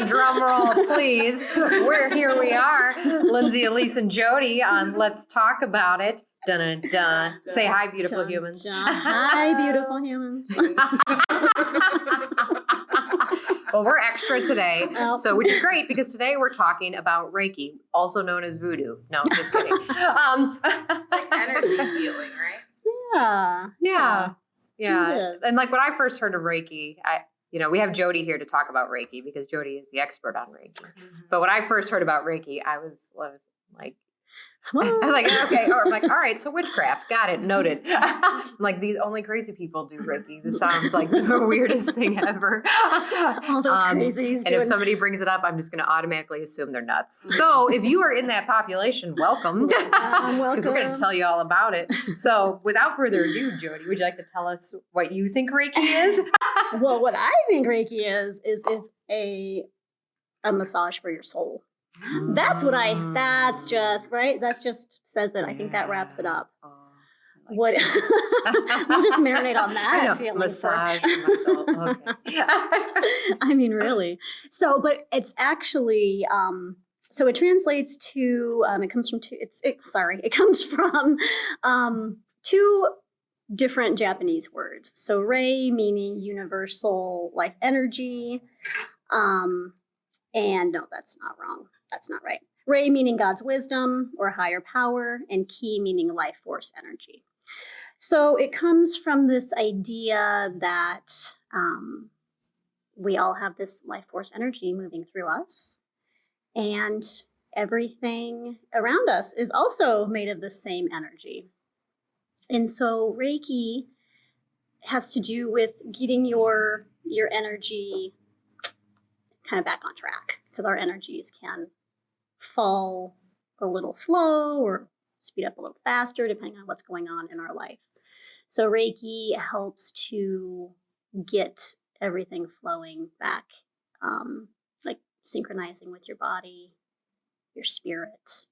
Drum roll, please. Here we are, Lindsay, Elise, and Jody on Let's Talk About It. Dun, dun, dun. Say hi, beautiful humans. Hi, beautiful humans. Well, we're extra today, so which is great because today we're talking about Reiki, also known as voodoo. No, just kidding. Like energy healing, right? Yeah. And like when I first heard of Reiki, we have Jody here to talk about Reiki because Jody is the expert on Reiki. Mm-hmm. But when I first heard about Reiki, I was like, okay. Or I'm like, all right, so witchcraft. Got it. Noted. Like, these only crazy people do Reiki. This sounds like the weirdest thing ever. All those crazies. And if somebody brings it up, I'm just going to automatically assume they're nuts. So if you are in that population, welcome. Welcome. Because we're going to tell you all about it. So without further ado, Jody, would you like to tell us what you think Reiki is? Well, what I think Reiki is a massage for your soul. That's just right. That's just says it. I think that wraps it up. What we'll just marinate on that. Massage myself. Okay. I mean, really. So, but it's actually so it translates to it comes from two different Japanese words. So Rei meaning universal life energy, and no, that's not wrong. That's not right. Rei meaning God's wisdom or higher power, and Ki meaning life force energy. So it comes from this idea that we all have this life force energy moving through us, and everything around us is also made of the same energy. And so Reiki has to do with getting your energy kind of back on track, because our energies can fall a little slow or speed up a little faster depending on what's going on in our life. So Reiki helps to get everything flowing back, like synchronizing with your body, your spirit,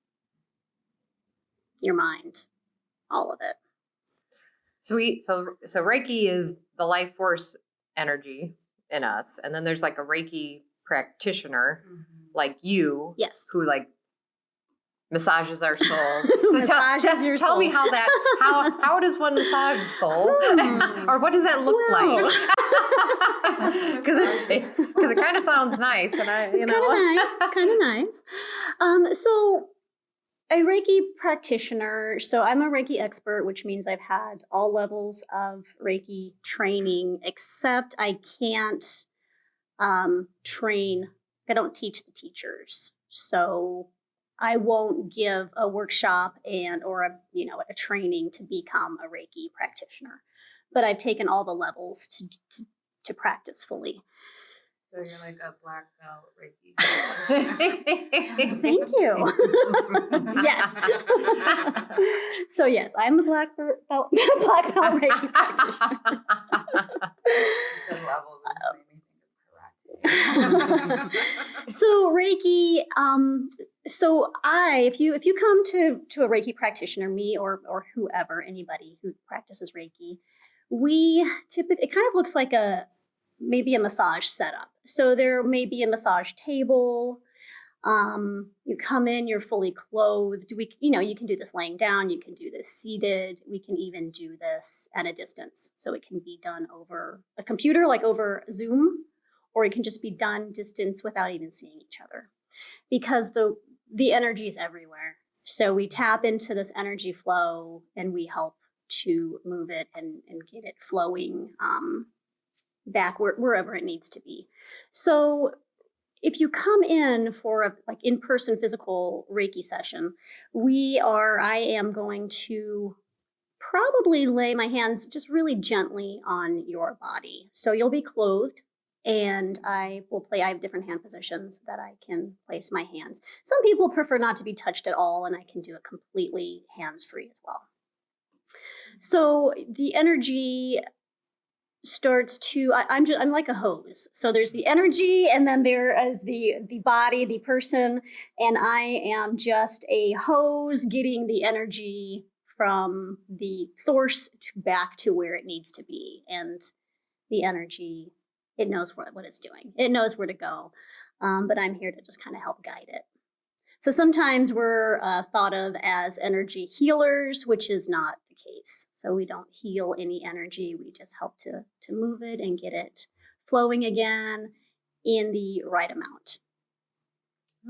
your mind, all of it. Sweet. So Reiki is the life force energy in us, and then there's like a Reiki practitioner, like you, yes, who like massages our soul. So tell me how does one massage soul, or what does that look like? Because it kind of sounds nice, and It's kind of nice. So a Reiki practitioner. So I'm a Reiki expert, which means I've had all levels of Reiki training, except I can't train. I don't teach the teachers. So I won't give a workshop or a training to become a Reiki practitioner. But I've taken all the levels to practice fully. So you're like a black belt Reiki. Thank you. Yes. So yes, I'm a black belt Reiki practitioner. So Reiki, if you come to a Reiki practitioner, me or whoever, anybody who practices Reiki, it kind of looks like maybe a massage setup. So there may be a massage table. You come in, you're fully clothed. You can do this laying down. You can do this seated. We can even do this at a distance. So it can be done over a computer, like over Zoom, or it can just be done distance without even seeing each other, because the energy is everywhere. So we tap into this energy flow and we help to move it and get it flowing back wherever it needs to be. So if you come in for a in-person physical Reiki session, I am going to probably lay my hands just really gently on your body. So you'll be clothed, and I have different hand positions that I can place my hands. Some people prefer not to be touched at all, and I can do it completely hands-free as well. So the energy starts to, I'm like a hose. So there's the energy, and then there is the body, the person, and I am just a hose getting the energy from the source back to where it needs to be. And the energy it knows what it's doing. It knows where to go. But I'm here to just kind of help guide it. So sometimes we're thought of as energy healers, which is not the case. So we don't heal any energy. We just help to move it and get it flowing again in the right amount.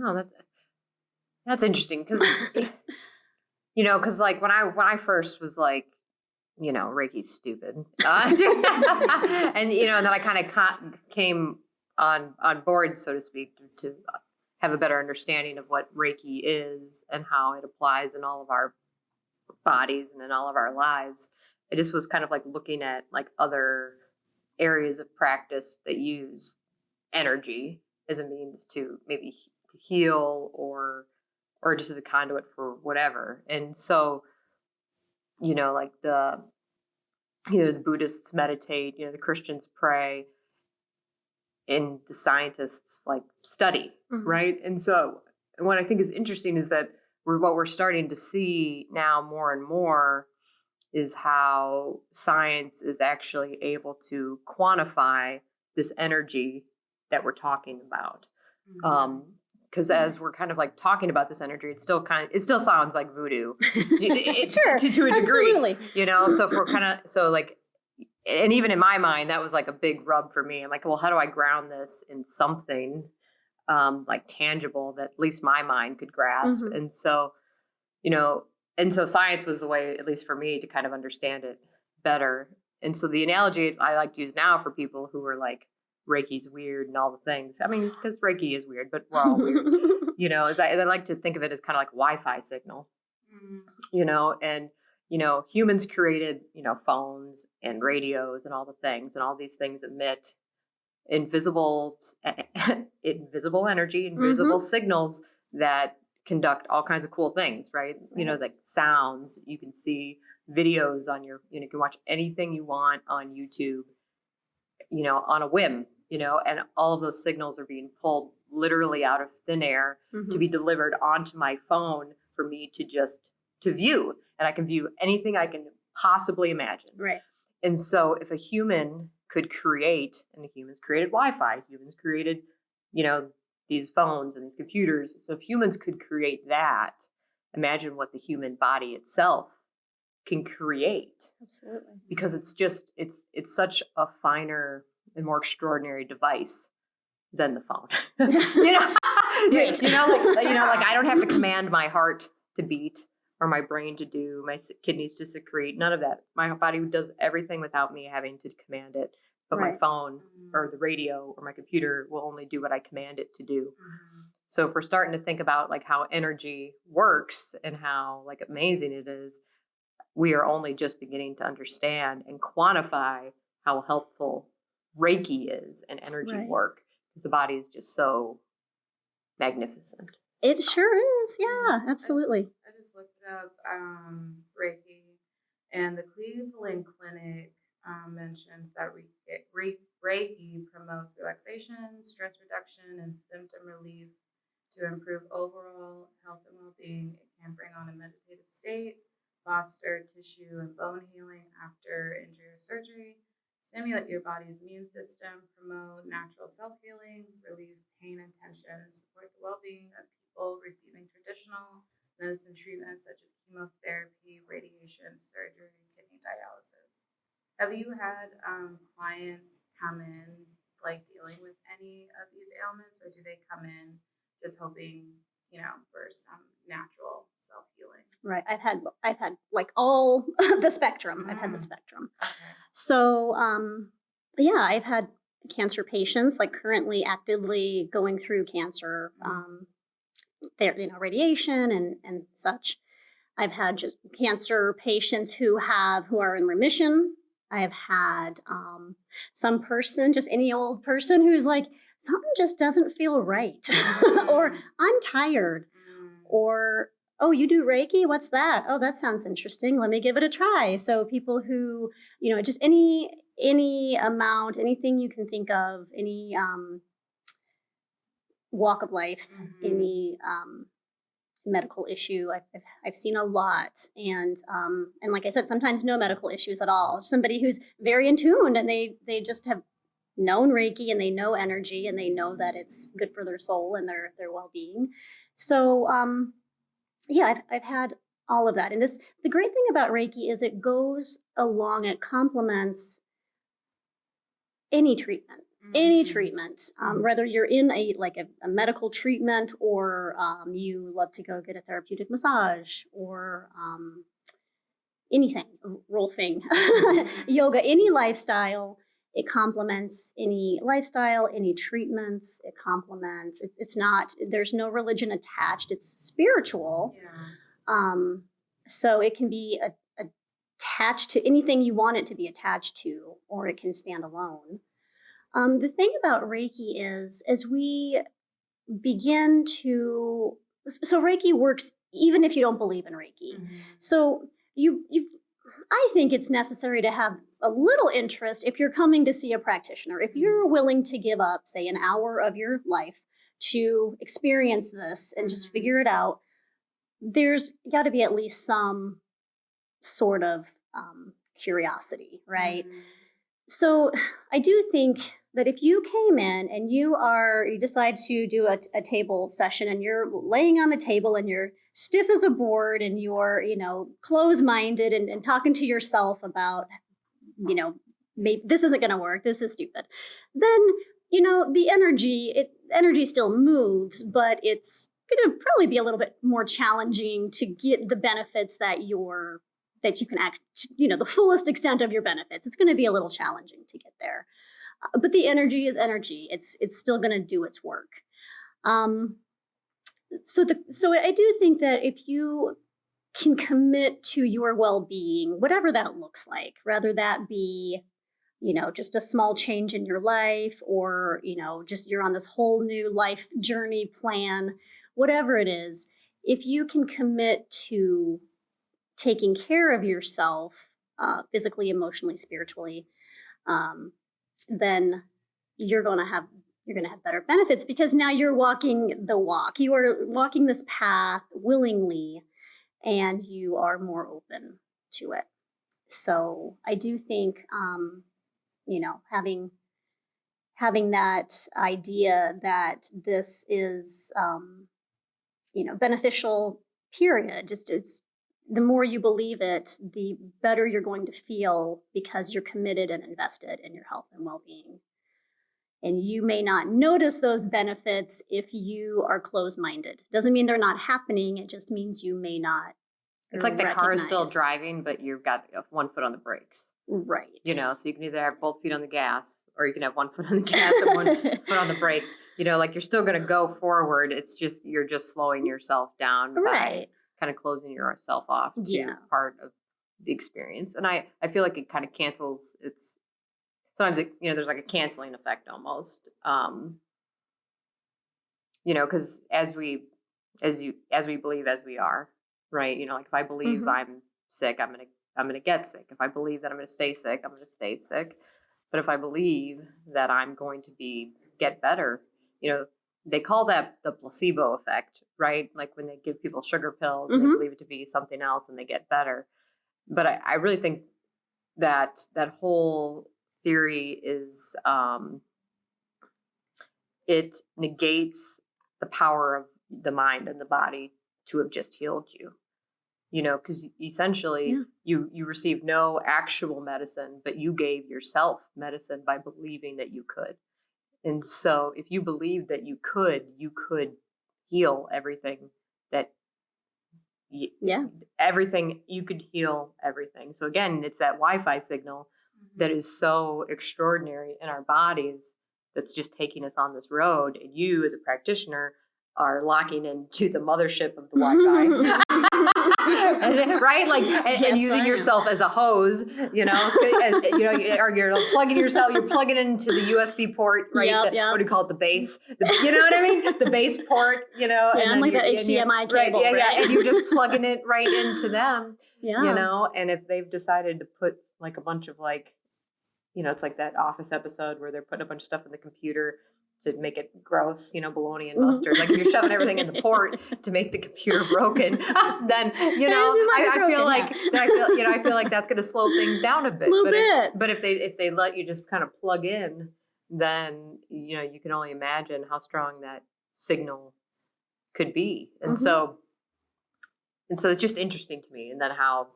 Oh, that's interesting because because like when I first was like, Reiki's stupid, and and then I kind of came on board, so to speak, to have a better understanding of what Reiki is and how it applies in all of our bodies and in all of our lives. I just was kind of like looking at like other areas of practice that use energy as a means to maybe to heal or just as a conduit for whatever. And so, like the Buddhists meditate, the Christians pray, and the scientists like study, right? And so what I think is interesting is that what we're starting to see now more and more is how science is actually able to quantify this energy that we're talking about. Because as we're kind of like talking about this energy, it still sounds like voodoo, Sure, to a degree, absolutely. So if we're and even in my mind, that was like a big rub for me. I'm like, well, how do I ground this in something like tangible that at least my mind could grasp? And so, science was the way, at least for me, to kind of understand it better. And so the analogy I like to use now for people who are like, Reiki's weird and all the things. I mean, because Reiki is weird, but we're all weird. As I like to think of it as kind of like Wi-Fi signal, and humans created, phones and radios and all the things, and all these things emit invisible energy, invisible signals that conduct all kinds of cool things, right? Like sounds. You can see videos on your, you can watch anything you want on YouTube, on a whim, and all of those signals are being pulled literally out of thin air to be delivered onto my phone for me to view. And I can view anything I can possibly imagine. Right. And so if a human could create, and the humans created Wi-Fi, humans created, these phones and these computers. So if humans could create that, imagine what the human body itself can create. Absolutely. Because it's such a finer and more extraordinary device than the phone. Right. Like I don't have to command my heart to beat or my brain to do, my kidneys to secrete, none of that. My body does everything without me having to command it. But my phone or the radio or my computer will only do what I command it to do. So if we're starting to think about like how energy works and how like amazing it is, we are only just beginning to understand and quantify how helpful Reiki is and energy work. The body is just so magnificent. It sure is. Yeah, absolutely. I just looked up Reiki, and the Cleveland Clinic mentions that Reiki promotes relaxation, stress reduction, and symptom relief to improve overall health and well-being. It can bring on a meditative state, foster tissue and bone healing after injury or surgery, stimulate your body's immune system, promote natural self-healing, relieve pain and tension, support the well-being of people receiving traditional medicine treatments such as chemotherapy, radiation, surgery, kidney dialysis. Have you had clients come in like dealing with any of these ailments, or do they come in just hoping, for some natural self-healing? Right. I've had like all the spectrum. I've had the spectrum. Okay. So, yeah, I've had cancer patients like currently actively going through cancer, radiation and such. I've had just cancer patients who are in remission. I have had some person, just any old person who's like, something just doesn't feel right, or I'm tired, or, oh, you do Reiki? What's that? Oh, that sounds interesting. Let me give it a try. So people who, just any amount, anything you can think of, any walk of life, any medical issue. I've seen a lot, and like I said, sometimes no medical issues at all. Somebody who's very in tune, and they just have known Reiki and they know energy and they know that it's good for their soul and their well-being. So I've had all of that. And the great thing about Reiki is it goes along, it complements any treatment. Any treatment, whether you're in a medical treatment or you love to go get a therapeutic massage or anything, rolfing, yoga, any lifestyle, it complements any lifestyle, any treatments, it complements. It's not, there's no religion attached, it's spiritual. Yeah. So it can be attached to anything you want it to be attached to, or it can stand alone. The thing about Reiki is, as we begin to, so Reiki works even if you don't believe in Reiki. So I think it's necessary to have a little interest if you're coming to see a practitioner. If you're willing to give up, say, an hour of your life to experience this and just figure it out, there's got to be at least some sort of curiosity, right? So I do think that if you came in and you decide to do a table session and you're laying on the table and you're stiff as a board and you're, closed-minded and talking to yourself about, maybe this isn't going to work, this is stupid, then, the energy still moves, but it's going to probably be a little bit more challenging to get the benefits that you can act, the fullest extent of your benefits. It's going to be a little challenging to get there. But the energy is energy. It's still going to do its work. So I do think that if you can commit to your well-being, whatever that looks like, whether that be, just a small change in your life or, just you're on this whole new life journey plan, whatever it is, if you can commit to taking care of yourself, physically, emotionally, spiritually, then you're going to have better benefits because now you're walking the walk. You are walking this path willingly, and you are more open to it. So I do think, having that idea that this is, beneficial. Period. It's the more you believe it, the better you're going to feel because you're committed and invested in your health and well-being. And you may not notice those benefits if you are closed-minded. Doesn't mean they're not happening. It just means you may not. It's like the car is still driving, but you've got one foot on the brakes. Right. So you can either have both feet on the gas or you can have one foot on the gas and one foot on the brake. You're still going to go forward. It's just, you're just slowing yourself down. Right. By kind of closing yourself off to part of the experience. And I feel like it kind of cancels sometimes there's like a canceling effect almost. Because as we believe as we are, right? Like if I believe I'm sick, I'm gonna get sick. If I believe that I'm gonna stay sick, I'm gonna stay sick. But if I believe that I'm going to get better, they call that the placebo effect, right? Like when they give people sugar pills, and they believe it to be something else and they get better. But I really think that whole theory is, it negates the power of the mind and the body to have just healed you. Because essentially you received no actual medicine, but you gave yourself medicine by believing that you could. And so if you believe that you could heal everything everything, you could heal everything. So again, it's that Wi-Fi signal that is so extraordinary in our bodies that's just taking us on this road. And you as a practitioner are locking into the mothership of the Wi-Fi. Right? And using yourself as a hose, or you're plugging yourself, you're plugging into the USB port, right? What do you call it? The base, you know what I mean? The base port, and then like that HDMI cable, right? And you're just plugging it right into them, and if they've decided to put like a bunch of it's like that Office episode where they're putting a bunch of stuff in the computer to make it gross, bologna and mustard. Like if you're shoving everything in the port to make the computer broken, then I feel like that's going to slow things down a bit. But if they let you just kind of plug in, then, you can only imagine how strong that signal could be. And Mhm. so it's just interesting to me. And then how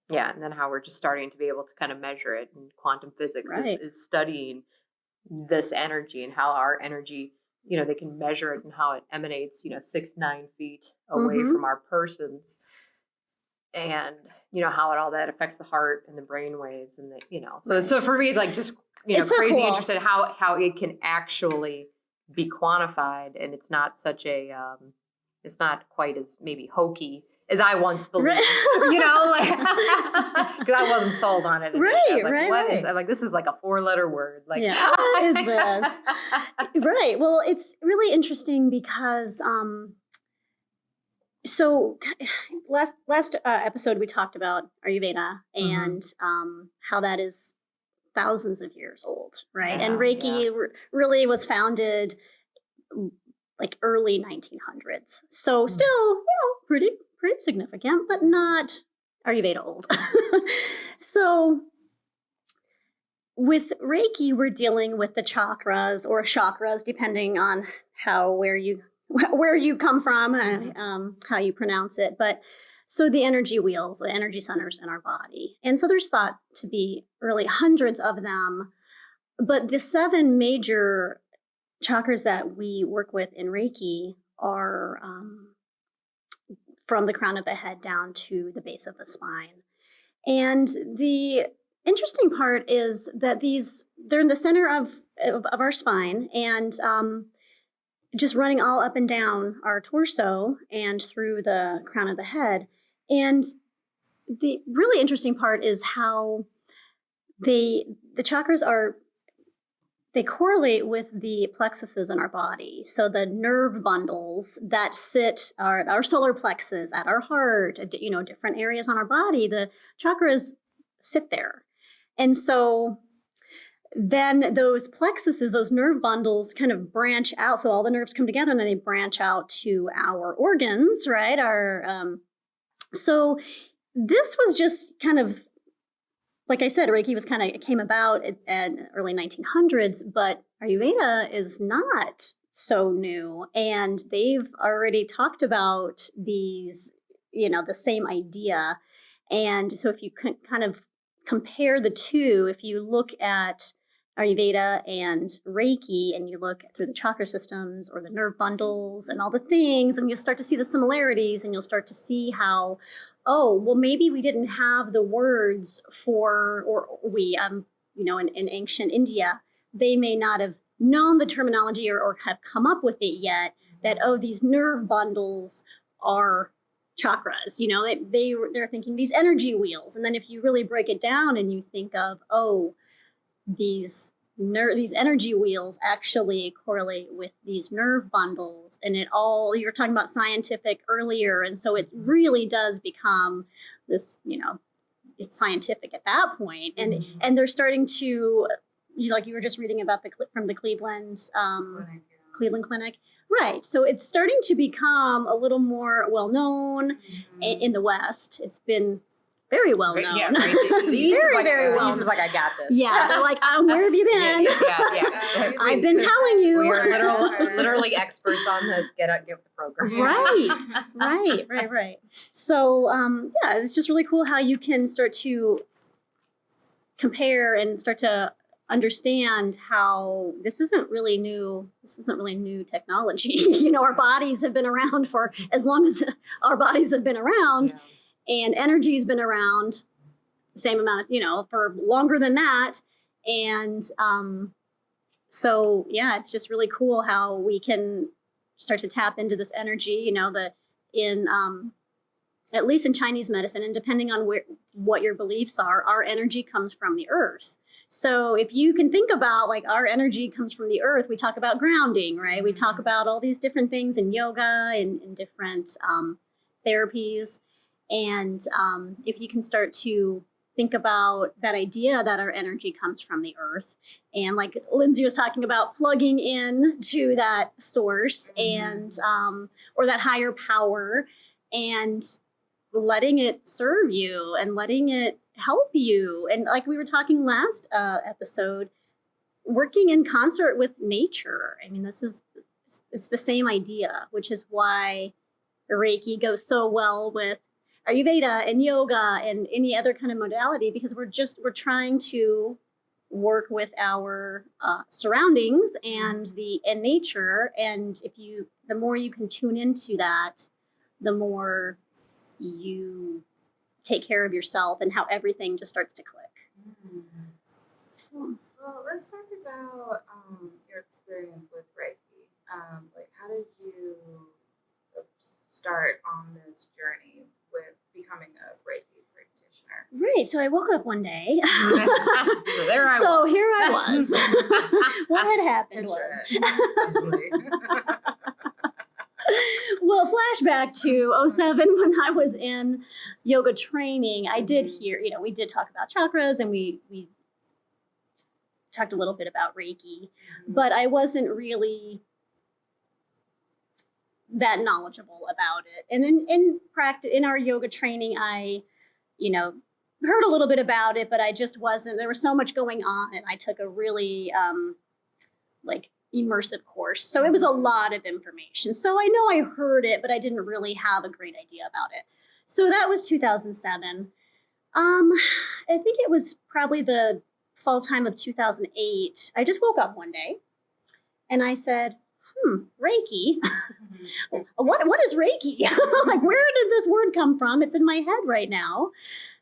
we're just starting to be able to kind of measure it. And quantum physics Right. is studying this energy and how our energy, they can measure it and how it emanates, 6-9 feet away Mhm. from our persons. And, how all that affects the heart and the brain waves and so for me, it's like just, It's so crazy cool. interested how it can actually be quantified. And it's not such a, it's not quite as maybe hokey as I once believed, Right. because I wasn't sold on it. Right, I was like, right, what is right. I'm like, this is like a 4-letter word. Like, Yeah, what is this? Right. Well, it's really interesting because so last episode we talked about Ayurveda and how that is thousands of years old, right? And Reiki really was founded like early 1900s. So still, pretty significant, but not Ayurveda old. So with Reiki, we're dealing with the chakras or chakras, depending on where you come from, how you pronounce it. But so the energy wheels, the energy centers in our body. And so there's thought to be really hundreds of them. But the 7 major chakras that we work with in Reiki are from the crown of the head down to the base of the spine. And the interesting part is that they're in the center of our spine and just running all up and down our torso and through the crown of the head. And the really interesting part is how the chakras they correlate with the plexuses in our body. So the nerve bundles that sit at our solar plexus, at our heart, different areas on our body, the chakras sit there. And so then those plexuses, those nerve bundles kind of branch out. So all the nerves come together and then they branch out to our organs, right? So this was just kind of, like I said, Reiki came about in early 1900s, but Ayurveda is not so new. And they've already talked about these, the same idea. And so if you can kind of compare the two, if you look at Ayurveda and Reiki and you look through the chakra systems or the nerve bundles and all the things, and you'll start to see the similarities and you'll start to see how, oh, well, maybe we didn't have the words for, or we, in ancient India, they may not have known the terminology or have come up with it yet, that, oh, these nerve bundles are chakras. They're thinking these energy wheels. And then if you really break it down and you think of, oh, these energy wheels actually correlate with these nerve bundles, and you were talking about scientific earlier, and so it really does become this, it's scientific at that point. And they're starting to, like you were just reading about from the Cleveland Clinic. Right. So it's starting to become a little more well known in the West. It's been very well known. Yeah, very well known. This is like, I got this. Yeah, they're like, where have you been? Yeah. I've been telling you. We are literally experts on this. Get with the program. Right. So, it's just really cool how you can start to compare and start to understand how this isn't really new technology. Our bodies have been around for as long as our bodies have been around, and energy's been around the same amount of, for longer than that. And so it's just really cool how we can start to tap into this energy, at least in Chinese medicine, and depending on what your beliefs are, our energy comes from the earth. So if you can think about, like, our energy comes from the earth, we talk about grounding, right? We talk about all these different things in yoga and different therapies. And if you can start to think about that idea that our energy comes from the earth, and like Lindsay was talking about, plugging in to that source and or that higher power, and letting it serve you and letting it help you. And like we were talking last episode, working in concert with nature. I mean, it's the same idea, which is why Reiki goes so well with Ayurveda and yoga and any other kind of modality, because we're trying to work with our surroundings and nature. And the more you can tune into that, the more you take care of yourself and how everything just starts to click. So, well, let's talk about your experience with Reiki. Like, how did you start on this journey with becoming a Reiki practitioner? Right. So I woke up one day. So there I was. Here I was. What had happened was. Well, flashback to 2007 when I was in yoga training. I did hear, we did talk about chakras, and we talked a little bit about Reiki, but I wasn't really that knowledgeable about it. And in practice, in our yoga training, I, heard a little bit about it, but I just wasn't, there was so much going on, and I took a really immersive course. So it was a lot of information. So I know I heard it, but I didn't really have a great idea about it. So that was 2007. I think it was probably the fall time of 2008. I just woke up one day and I said, Reiki. What is Reiki? Like, where did this word come from? It's in my head right now.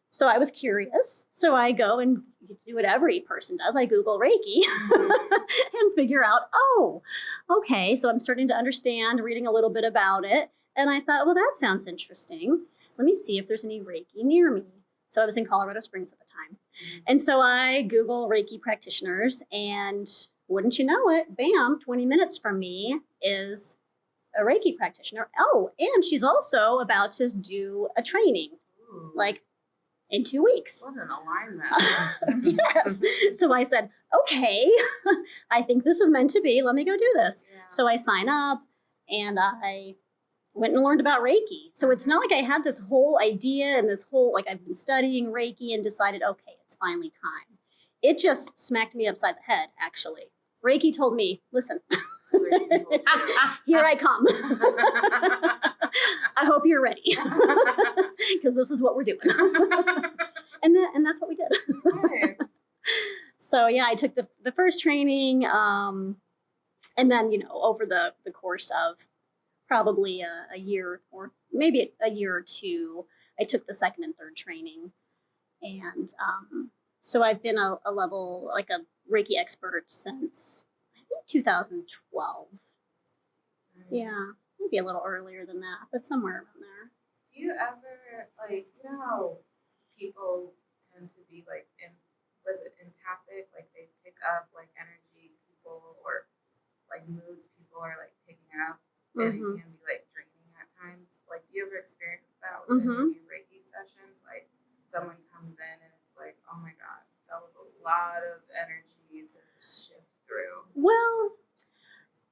So I was curious. So I go and do what every person does. I Google Reiki and figure out, okay. So I'm starting to understand, reading a little bit about it. And I thought, well, that sounds interesting. Let me see if there's any Reiki near me. So I was in Colorado Springs at the time. And so I Google Reiki practitioners, and wouldn't you know it, bam, 20 minutes from me is a Reiki practitioner. Oh, and she's also about to do a training, in 2 weeks. What an alignment. Yes. So I said, okay, I think this is meant to be. Let me go do this. Yeah. So I sign up and I went and learned about Reiki. So it's not like I had this whole idea and this whole, I've been studying Reiki and decided, okay, it's finally time. It just smacked me upside the head, actually. Reiki told me, listen, here I come. I hope you're ready, because this is what we're doing. and that's what we did. Right. So yeah, I took the first training, and then, over the course of probably a year or maybe a year or two, I took the second and third training. And so I've been a level, a Reiki expert since, I think, 2012. Yeah, maybe a little earlier than that, but somewhere around there. Do you ever, how people tend to be, empathic? They pick up, energy people or, moods people are, picking up, and it can be, draining at times. Do you ever experience that with any Reiki sessions? Someone comes in and it's oh my God, that was a lot of energy to shift through. Well,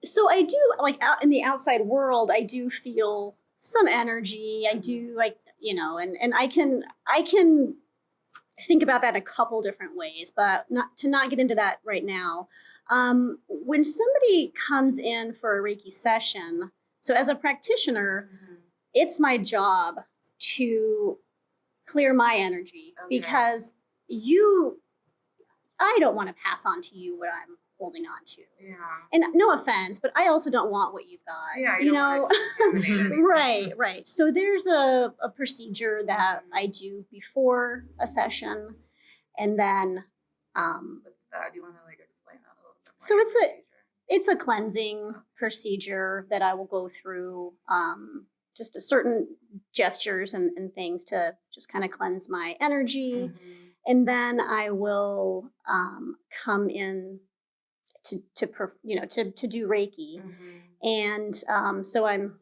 so I do, out in the outside world, I do feel some energy. I do, and I can think about that a couple different ways, but not get into that right now. When somebody comes in for a Reiki session, so as a practitioner, it's my job to clear my energy, because I don't want to pass on to you what I'm holding on to. Yeah. And no offense, but I also don't want what you've got. Yeah, you know. Right. So there's a procedure that I do before a session, and then what's that? Do you want to explain that a little bit more? So it's a cleansing procedure that I will go through, just a certain gestures and things to just kind of cleanse my energy. And then I will come in to do Reiki. And so I'm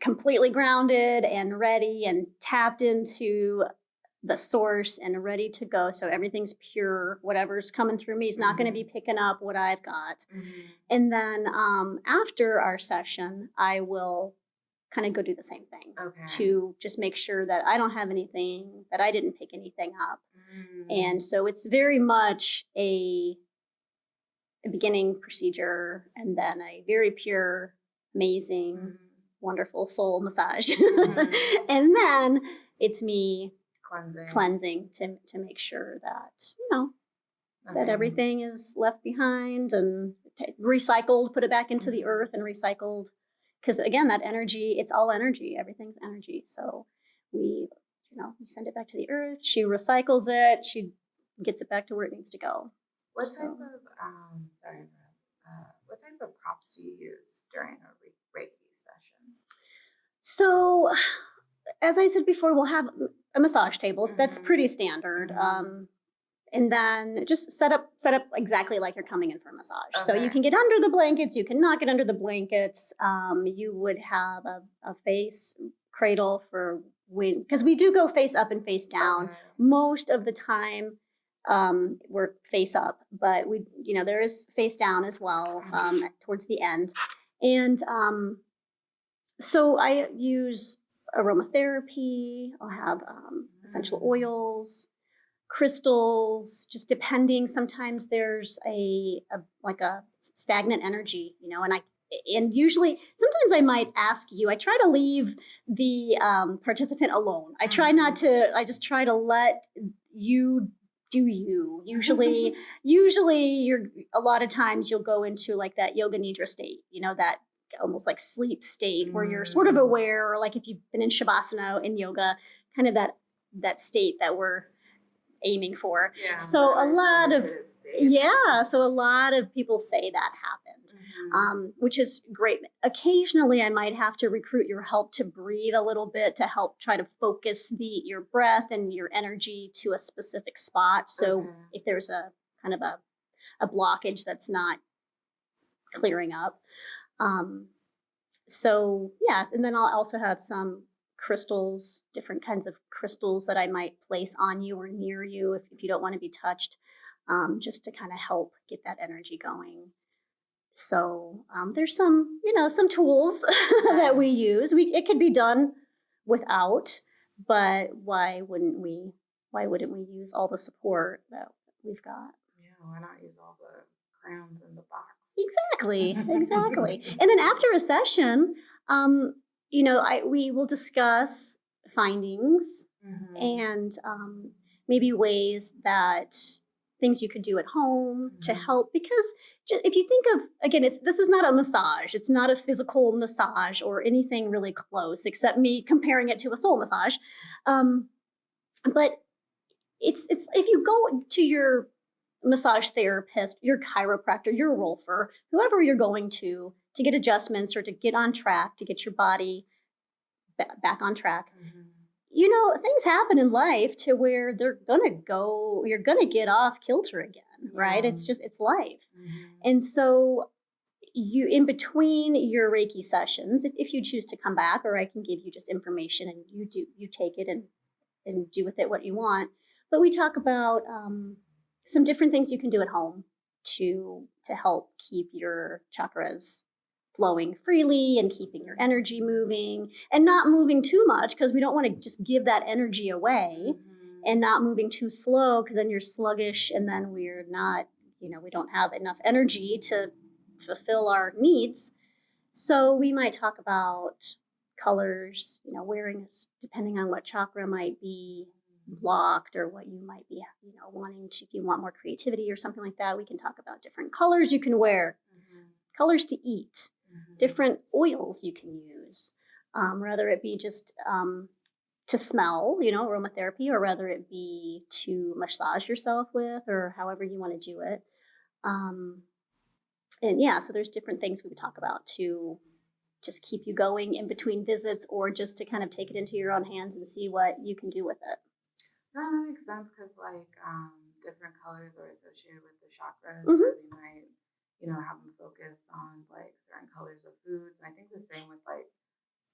completely grounded and ready and tapped into the source and ready to go. So everything's pure. Whatever's coming through me is not going to be picking up what I've got. And then after our session, I will kind of go do the same thing to just make sure that I don't have anything, that I didn't pick anything up. And so it's very much a a beginning procedure and then a very pure, amazing, wonderful soul massage. And then it's me cleansing to make sure that, that everything is left behind and recycled, put it back into the earth and recycled. Because again, that energy, it's all energy. Everything's energy. So we send it back to the earth. She recycles it. She gets it back to where it needs to go. What type of what type of props do you use during a Reiki session? So, as I said before, we'll have a massage table. That's pretty standard. And then just set up exactly like you're coming in for a massage. So you can get under the blankets, you can not get under the blankets. You would have a face cradle for when, because we do go face up and face down. Most of the time we're face up, but there is face down as well towards the end. And so I use aromatherapy. I'll have essential oils, crystals, just depending. Sometimes there's a stagnant energy, and usually sometimes I might ask you, I try to leave the participant alone. I try not to, I just try to let you do you. Usually you're, a lot of times you'll go into like that yoga nidra state, that almost like sleep state where you're sort of aware, or like if you've been in Shavasana in yoga, kind of that state that we're aiming for. So a lot of people say that happened, which is great. Occasionally I might have to recruit your help to breathe a little bit to help try to focus your breath and your energy to a specific spot. So if there's a kind of a blockage that's not clearing up. So yes, and then I'll also have some crystals, different kinds of crystals that I might place on you or near you if you don't want to be touched, just to kind of help get that energy going. So there's some tools that we use. It could be done without, but why wouldn't we use all the support that we've got? Yeah, why not use all the crowns in the box? Exactly. And then after a session, we will discuss findings and maybe ways that things you could do at home to help. Because if you think of, again, this is not a massage. It's not a physical massage or anything really close, except me comparing it to a soul massage. But it's if you go to your massage therapist, your chiropractor, your rolfer, whoever you're going to get adjustments or to get on track, to get your body back on track. Things happen in life to where you're gonna get off kilter again, right? It's life. And so you, in between your Reiki sessions, if you choose to come back, or I can give you just information and you take it and do with it what you want. But we talk about some different things you can do at home to help keep your chakras flowing freely and keeping your energy moving and not moving too much, because we don't want to just give that energy away, and not moving too slow, because then you're sluggish and then we're not, we don't have enough energy to fulfill our needs. So we might talk about colors, wearing, depending on what chakra might be blocked or what you might be, wanting to, if you want more creativity or something like that, we can talk about different colors you can wear, colors to eat, different oils you can use, whether it be just to smell, aromatherapy, or whether it be to massage yourself with, or however you want to do it. And yeah, so there's different things we would talk about to just keep you going in between visits, or just to kind of take it into your own hands and see what you can do with it. No, that makes sense, because different colors are associated with the chakras, so they might, have them focus on like certain colors of foods. And I think the same with like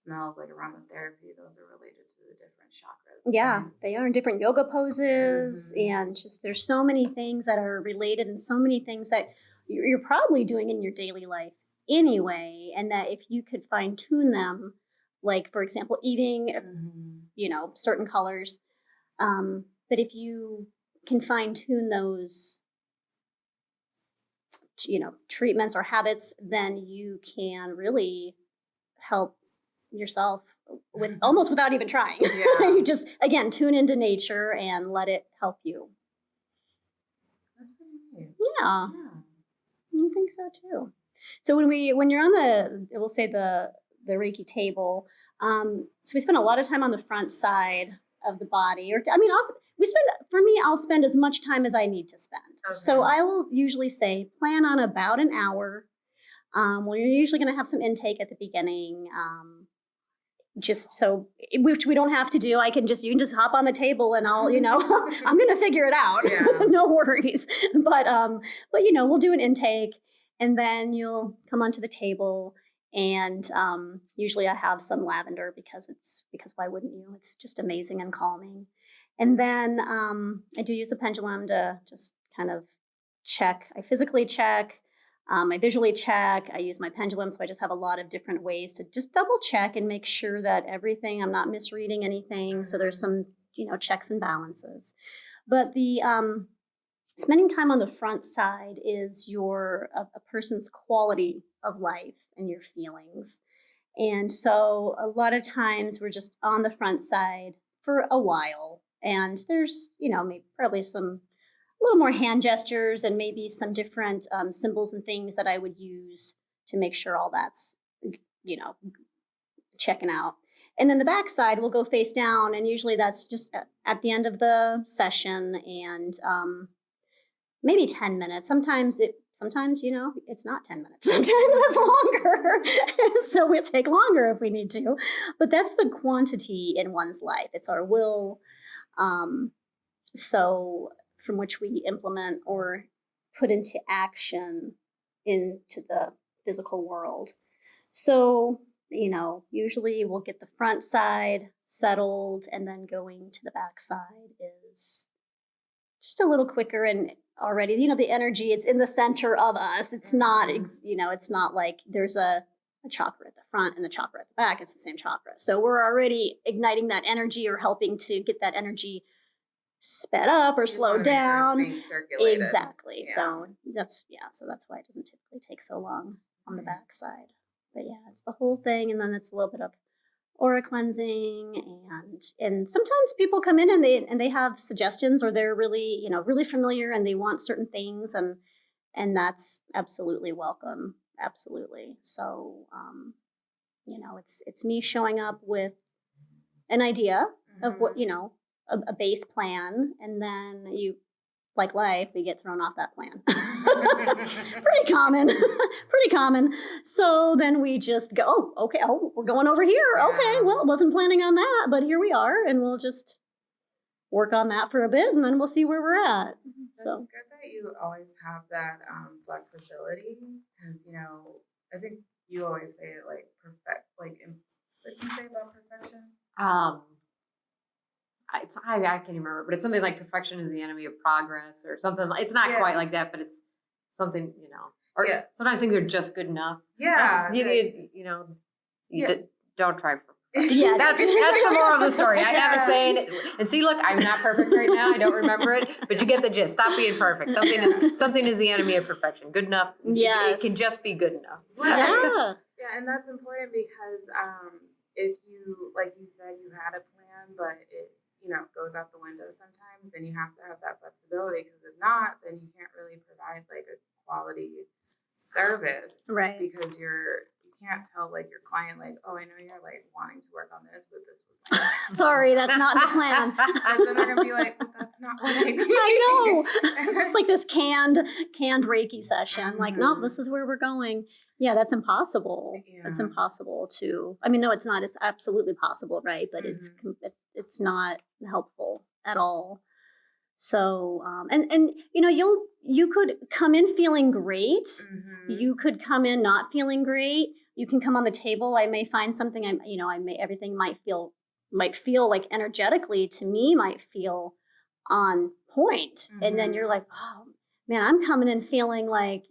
smells, like aromatherapy; those are related to the different chakras. Yeah, they are in different yoga poses, and just there's so many things that are related, and so many things that you're probably doing in your daily life anyway, and that if you could fine tune them, like for example, eating, certain colors. But if you can fine tune those treatments or habits, then you can really help yourself with almost without even trying. Yeah. You just, again, tune into nature and let it help you. That's pretty neat. Yeah, Yeah. I think so too. So when you're on we'll say the Reiki table, so we spend a lot of time on the front side of the body, I'll spend as much time as I need to spend. Okay. So I will usually say plan on about an hour. Well, you're usually going to have some intake at the beginning, just so, which we don't have to do. You can just hop on the table and I'll, I'm going to figure it out. Yeah. No worries. But we'll do an intake and then you'll come onto the table. And usually I have some lavender because why wouldn't you? It's just amazing and calming. And then I do use a pendulum to just kind of check. I physically check. I visually check. I use my pendulum, so I just have a lot of different ways to just double check and make sure that I'm not misreading anything. So there's some, checks and balances. But the spending time on the front side is a person's quality of life and your feelings. And so a lot of times we're just on the front side for a while. And there's, maybe probably a little more hand gestures and maybe some different symbols and things that I would use to make sure all that's, checking out. And then the back side will go face down. And usually that's just at the end of the session and maybe 10 minutes. Sometimes, it's not 10 minutes. Sometimes it's longer. So we'll take longer if we need to. But that's the quantity in one's life. It's our will. So from which we implement or put into action into the physical world. So, usually we'll get the front side settled and then going to the back side is just a little quicker and already, the energy, it's in the center of us. It's not, it's not like there's a chakra at the front and a chakra at the back. It's the same chakra. So we're already igniting that energy or helping to get that energy sped up or slowed down. It's being circulated. Exactly. Yeah. So that's why it doesn't typically take so long on the back side. But yeah, it's the whole thing, and then it's a little bit of aura cleansing, and sometimes people come in and they have suggestions, or they're really really familiar and they want certain things, and that's absolutely welcome. Absolutely. So it's me showing up with an idea of what a base plan, and then like life, we get thrown off that plan. Pretty common. So then we just go, okay, we're going over here. Yeah. Okay, well, wasn't planning on that, but here we are, and we'll just work on that for a bit, and then we'll see where we're at. That's So good that you always have that flexibility, because I think you always say it like perfect. Like, what do you say about perfection? I can't even remember, but it's something like perfection is the enemy of progress or something. It's not quite like that, but it's something, or sometimes things are just good enough. Yeah. Don't try for yeah, that's the moral of the story. I have a saying, and see, look, I'm not perfect right now. I don't remember it, but you get the gist. Stop being perfect. Something is the enemy of perfection. Good enough. Yes. It can just be good enough. Yeah. Yeah, and that's important because if you, like you said, you had a plan, but it goes out the window sometimes, and you have to have that flexibility, because if not, then you can't really provide like a quality service, right? Because you can't tell like your client like, oh, I know you're like wanting to work on this, but this was my plan. Sorry, that's not the plan. And then they're gonna be like, that's not what I need. I know. It's like this canned Reiki session. Like, no, this is where we're going. Yeah, that's impossible. Yeah. That's impossible to. I mean, no, it's not. It's absolutely possible, right? But it's not helpful at all. So, and you could come in feeling great. Mm-hmm. You could come in not feeling great. You can come on the table. I may find something. Everything might feel like energetically to me might feel on point, Mm-hmm. and then you're like, oh man, I'm coming in feeling like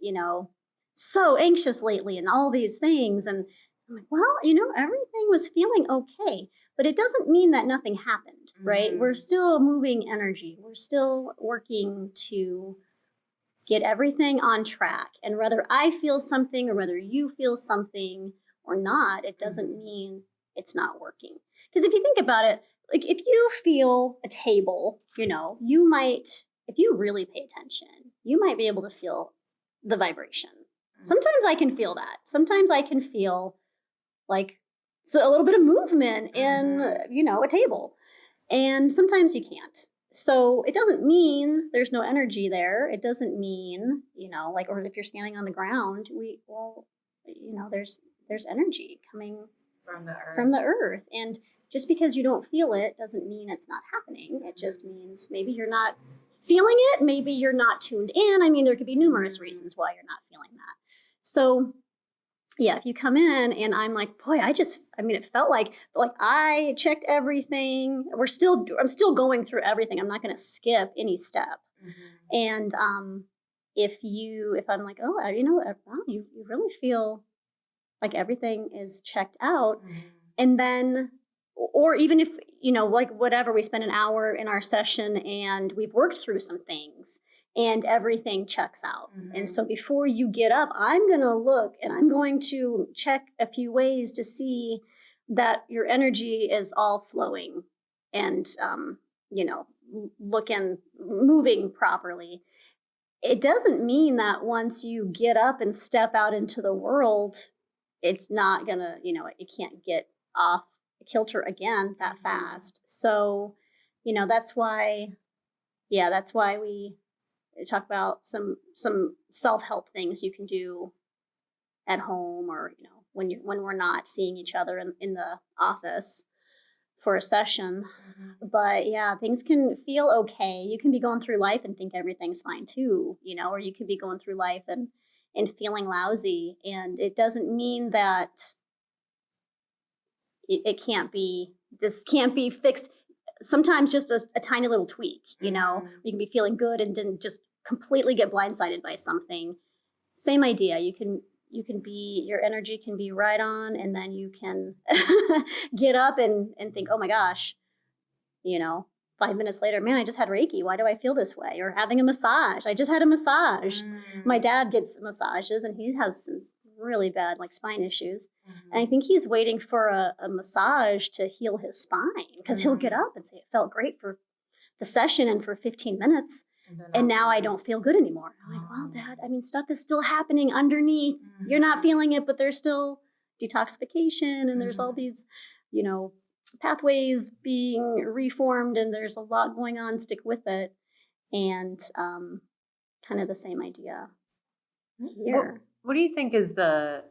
so anxious lately and all these things. And I'm like, well, everything was feeling okay, but it doesn't mean that nothing happened, right? Mm-hmm. We're still moving energy. We're still working to get everything on track. And whether I feel something or whether you feel something or not, it doesn't mean it's not working. Because if you think about it, like if you feel a table, you might, if you really pay attention, you might be able to feel the vibration. Sometimes I can feel that. Sometimes I can feel like a little bit of movement in, a table. And sometimes you can't. So it doesn't mean there's no energy there. It doesn't mean, or if you're standing on the ground, there's energy coming from the earth. And just because you don't feel it doesn't mean it's not happening. It just means maybe you're not feeling it. Maybe you're not tuned in. I mean, there could be numerous reasons why you're not feeling that. So yeah, if you come in and I'm like, boy, it felt like I checked everything. I'm still going through everything. I'm not going to skip any step. And if I'm like, oh, you really feel like everything is checked out. And then, or even if, whatever, we spend an hour in our session and we've worked through some things and everything checks out. And so before you get up, I'm going to look and I'm going to check a few ways to see that your energy is all flowing and, moving properly. It doesn't mean that once you get up and step out into the world, it's not going to, it can't get off kilter again that fast. So, that's why we talk about some self-help things you can do at home, or when we're not seeing each other in the office for a session. But yeah, things can feel okay. You can be going through life and think everything's fine too, or you could be going through life and feeling lousy, and it doesn't mean that this can't be fixed. Sometimes just a tiny little tweak, you can be feeling good and didn't just completely get blindsided by something. Same idea. Your energy can be right on, and then you can get up and think, oh my gosh, 5 minutes later, man, I just had Reiki. Why do I feel this way? Or having a massage. I just had a massage. My dad gets massages and he has some really bad spine issues. And I think he's waiting for a massage to heal his spine, because he'll get up and say, it felt great for the session and for 15 minutes. And now I don't feel good anymore. I'm like, well, Dad, stuff is still happening underneath. You're not feeling it, but there's still detoxification and there's all these, pathways being reformed, and there's a lot going on. Stick with it. And kind of the same idea here. What do you think is and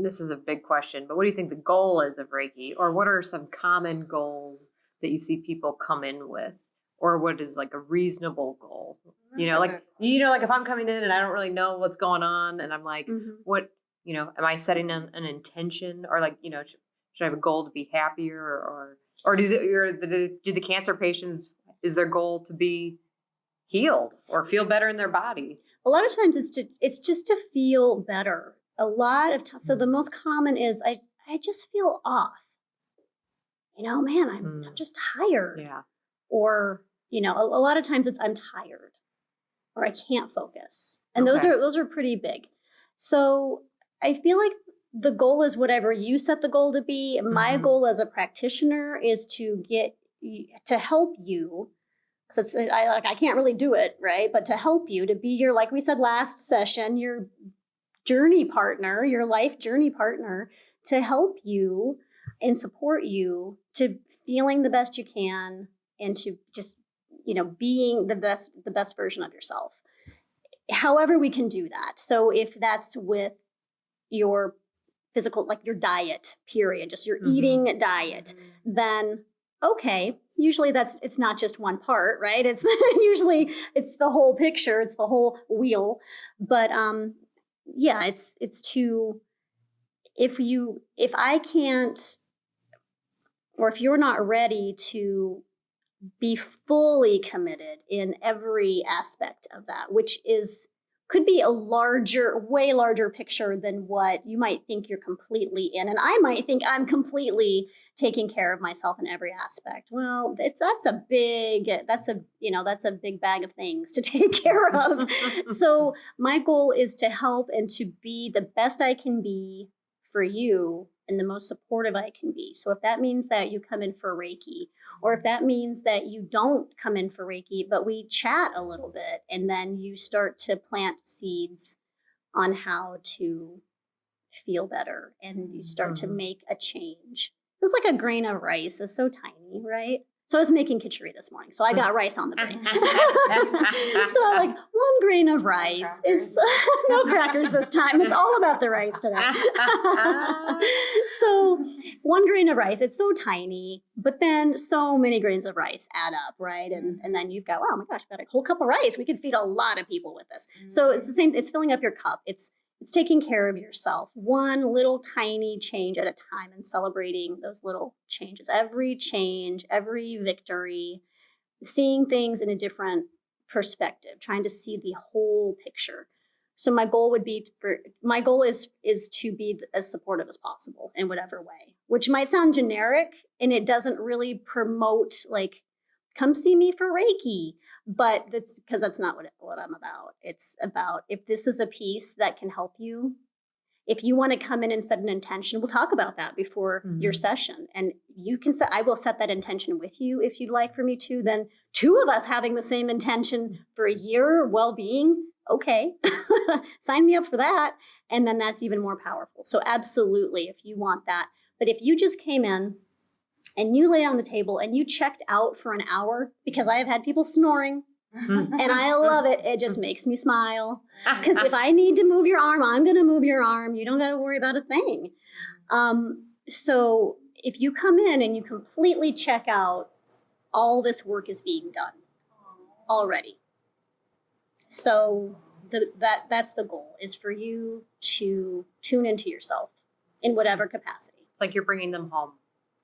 this is a big question, but what do you think the goal is of Reiki? Or what are some common goals that you see people come in with? Or what is a reasonable goal? If I'm coming in and I don't really know what's going on, and I'm like, what, am I setting an intention, or should I have a goal to be happier, or do the cancer patients, is their goal to be healed or feel better in their body? A lot of times it's just to feel better. A lot of times, so the most common is I just feel off. I'm just tired. Yeah. Or, a lot of times it's I'm tired, or I can't focus. And those are pretty big. So I feel like the goal is whatever you set the goal to be. My goal as a practitioner is to help you. So I can't really do it, right? But to help you, to be your, like we said last session, your journey partner, your life journey partner, to help you and support you to feeling the best you can, and to just, being the best version of yourself. However we can do that. So if that's with your physical, your diet, period, just your eating diet, then okay, usually it's not just one part, right? It's usually it's the whole picture, it's the whole wheel. But it's to, if I can't, or if you're not ready to be fully committed in every aspect of that, which is could be a way larger picture than what you might think you're completely in. And I might think I'm completely taking care of myself in every aspect. Well, that's a big bag of things to take care of. So my goal is to help and to be the best I can be for you and the most supportive I can be. So if that means that you come in for Reiki, or if that means that you don't come in for Reiki, but we chat a little bit and then you start to plant seeds on how to feel better and you start to make a change. It's like a grain of rice. It's so tiny, right? So I was making khichdi this morning. So I got rice on the brain. So I'm like, 1 grain of rice is no crackers this time. It's all about the rice today. So 1 grain of rice, it's so tiny, but then so many grains of rice add up, right? And then you've got, oh my gosh, we've got a whole cup of rice. We could feed a lot of people with this. So it's the same, it's filling up your cup. It's taking care of yourself, one little tiny change at a time, and celebrating those little changes. Every change, every victory, seeing things in a different perspective, trying to see the whole picture. So my goal is to be as supportive as possible in whatever way, which might sound generic and it doesn't really promote like, come see me for Reiki. But that's because that's not what I'm about. It's about if this is a piece that can help you, if you want to come in and set an intention, we'll talk about that before your session. And I will set that intention with you if you'd like for me to. Then 2 of us having the same intention for a year well-being, okay, sign me up for that. And then that's even more powerful. So absolutely, if you want that. But if you just came in and you lay on the table and you checked out for an hour, because I have had people snoring and I love it. It just makes me smile. Because if I need to move your arm, I'm going to move your arm. You don't got to worry about a thing. So if you come in and you completely check out, all this work is being done already. So that's the goal, is for you to tune into yourself in whatever capacity. It's like you're bringing them home.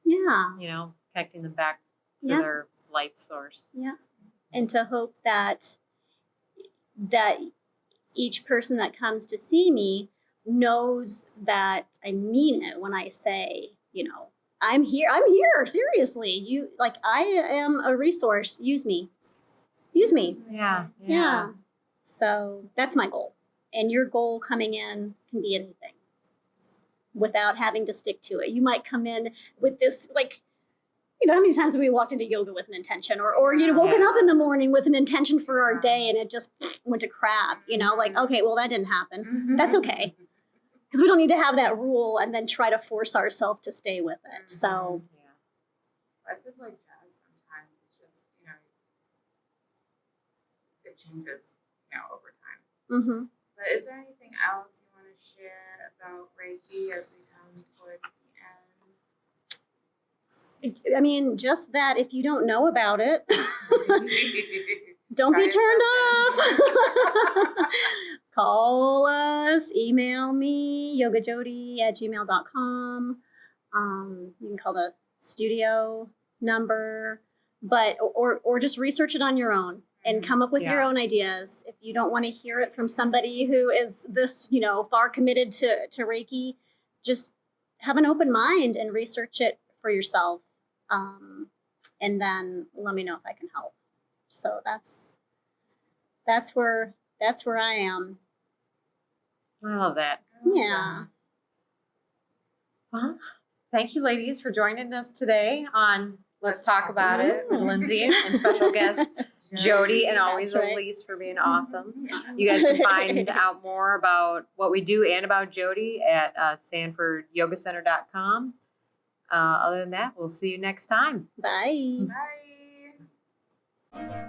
Yeah. Connecting them back to their life source. Yeah. And to hope that each person that comes to see me knows that I mean it when I say, I'm here, seriously. I am a resource. Use me. Yeah. So that's my goal. And your goal coming in can be anything without having to stick to it. You might come in with this, how many times have we walked into yoga with an intention or woken up in the morning with an intention for our day and it just went to crap, okay, well, that didn't happen. That's okay. Because we don't need to have that rule and then try to force ourselves to stay with it. So. Life is like jazz sometimes. It's just, it changes, over time. Mm-hmm. But is there anything else you want to share about Reiki as we come towards the end? I mean, just that if you don't know about it, don't Try be turned off. Call us, email me, yogajody@gmail.com. You can call the studio number, or just research it on your own and come up with your own ideas. If you don't want to hear it from somebody who is this, far committed to Reiki, just have an open mind and research it for yourself. And then let me know if I can help. So that's where I am. I love that. Yeah. Well, thank you, ladies, for joining us today on Let's Talk About It with Lindsay and special guest Jody, and always Elise for being awesome. You guys can find out more about what we do and about Jody at SanfordYogaCenter.com. Other than that, we'll see you next time. Bye. Bye.